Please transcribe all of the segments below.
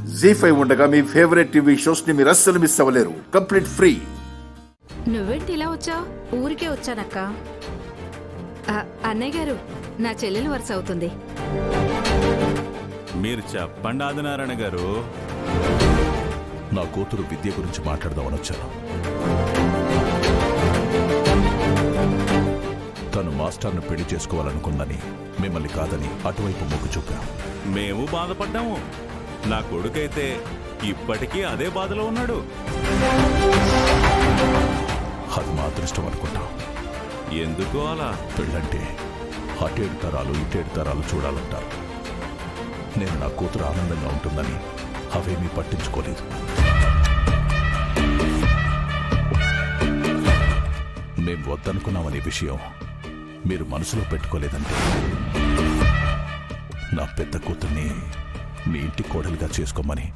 జీ5 ఉండగా మీ favourite TV shows ని మీరు అస్సలు మిస్ అవ్వలేరు. Complete free. నువ్వేంటి ఇలా వచ్చావు? ఊరికే వచ్చానక్క. అన్నయ్య గారు, నా చెల్లెలు వరుస అవుతుంది. మీరు చెప్పండి ఆదినారాయణ గారు. నా కూతురు విద్య గురించి మాట్లాడదామని వచ్చాను. తను మాస్టర్ను పెళ్లి చేసుకోవాలనుకుందని మిమ్మల్ని కాదని అటువైపు మొగ్గు చూపాం. మేము బాధపడ్డాము. నా కొడుకైతే ఇప్పటికీ అదే బాధలో ఉన్నాడు. అది మా అదృష్టం అనుకుంటాం. ఎందుకు అలా? పెళ్ళంటే అటేడు తరాలు ఇటేడు తరాలు చూడాలంటారు. నేను నా కూతురు ఆనందంగా ఉంటుందని అవేమీ పట్టించుకోలేదు. మేం వద్దనుకున్నామనే విషయం మీరు మనసులో పెట్టుకోలేదంటే నా పెద్ద కూతుర్ని మీ ఇంటి కోడలిగా చేసుకోమని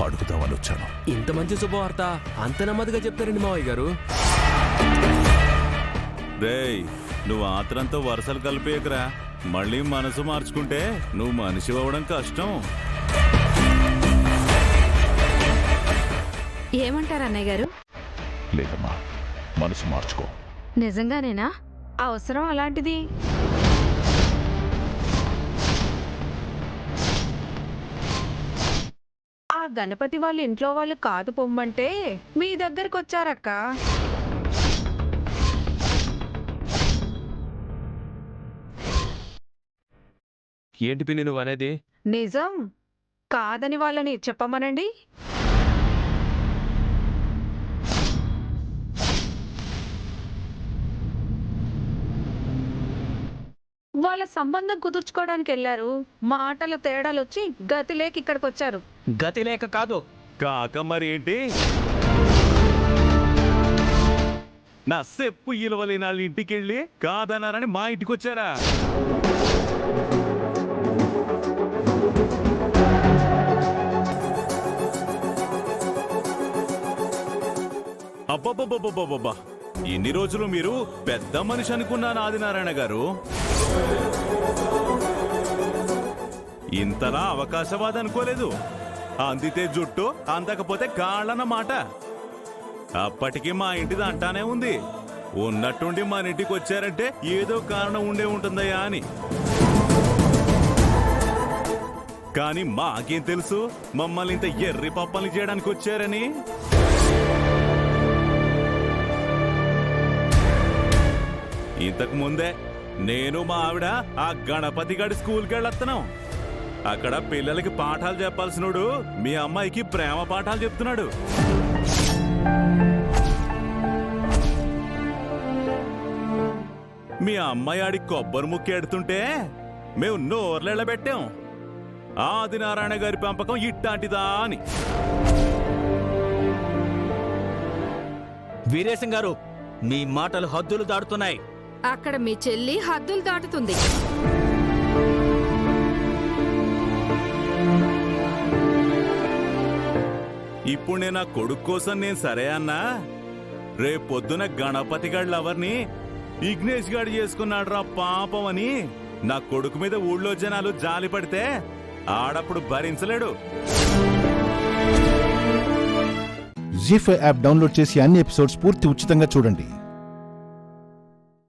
అడుగుదామని వచ్చాను. ఇంత మంచి శుభవార్త అంత నెమ్మదిగా చెప్తారండి మావయ్య గారు. రేయ్, నువ్వు ఆత్రంతో వరుసలు కలిపేయకురా. మళ్ళీ మనసు మార్చుకుంటే నువ్వు మనిషి అవ్వడం కష్టం. ఏమంటారు అన్నయ్య గారు? లేదమ్మా, మనసు మార్చుకో. నిజంగానేనా? అవసరం అలాంటిది. ఆ గణపతి వాళ్ళ ఇంట్లో వాళ్ళు కాదు పొమ్మంటే మీ దగ్గరకు వచ్చారక్క. ఏంటి పిన్ని నువ్వు అనేది? నిజం కాదని వాళ్ళని చెప్పమనండి. వాళ్ళ సంబంధం కుదుర్చుకోవడానికి వెళ్ళారు. మాటలు తేడాలు వచ్చి గతి లేక ఇక్కడికి వచ్చారు. గతి లేక కాదు కాక మరి ఏంటి? నా సెప్పు ఇలవలేని వాళ్ళ ఇంటికెళ్ళి కాదన్నారని మా ఇంటికి వచ్చారా? అబ్బబ్బబ్బబ్బబ్బబ్బా, ఇన్ని రోజులు మీరు పెద్ద మనిషి అనుకున్నాను ఆదినారాయణ గారు. ఇంతలా అవకాశవాద అనుకోలేదు. అందితే జుట్టు, అందకపోతే కాళ్ళన్నమాట. అప్పటికి మా ఇంటిది అంటానే ఉంది. ఉన్నట్టుండి మన ఇంటికి వచ్చారంటే ఏదో కారణం ఉండే ఉంటుందయ్యా అని. కానీ మాకేం తెలుసు మమ్మల్ని ఇంత ఎర్రి పప్పల్ని చేయడానికి వచ్చారని. ఇంతకు ముందే నేను మా ఆవిడ ఆ గణపతి గడి స్కూల్కి వెళ్ళొస్తున్నాం. అక్కడ పిల్లలకి పాఠాలు చెప్పాల్సినోడు మీ అమ్మాయికి ప్రేమ పాఠాలు చెప్తున్నాడు. మీ అమ్మాయి ఆడి కొబ్బరి ముక్కెడుతుంటే మేము నోర్లెళ్ళబెట్టాం. ఆదినారాయణ గారి పెంపకం ఇట్టాంటిదా అని. వీరేశం గారు, మీ మాటలు హద్దులు దాటుతున్నాయి. అక్కడ మీ చెల్లి హద్దులు దాటుతుంది. ఇప్పుడు నేను ఆ కొడుకు కోసం నేను సరే అన్నా, రేపొద్దున గణపతి గాడి లవర్ని ఇగ్నేష్ గాడు చేసుకున్నాడు రా పాపం అని నా కొడుకు మీద ఊళ్ళో జనాలు జాలి పడితే ఆడప్పుడు భరించలేడు. జీ5 యాప్ డౌన్లోడ్ చేసి అన్ని ఎపిసోడ్స్ పూర్తి ఉచితంగా చూడండి.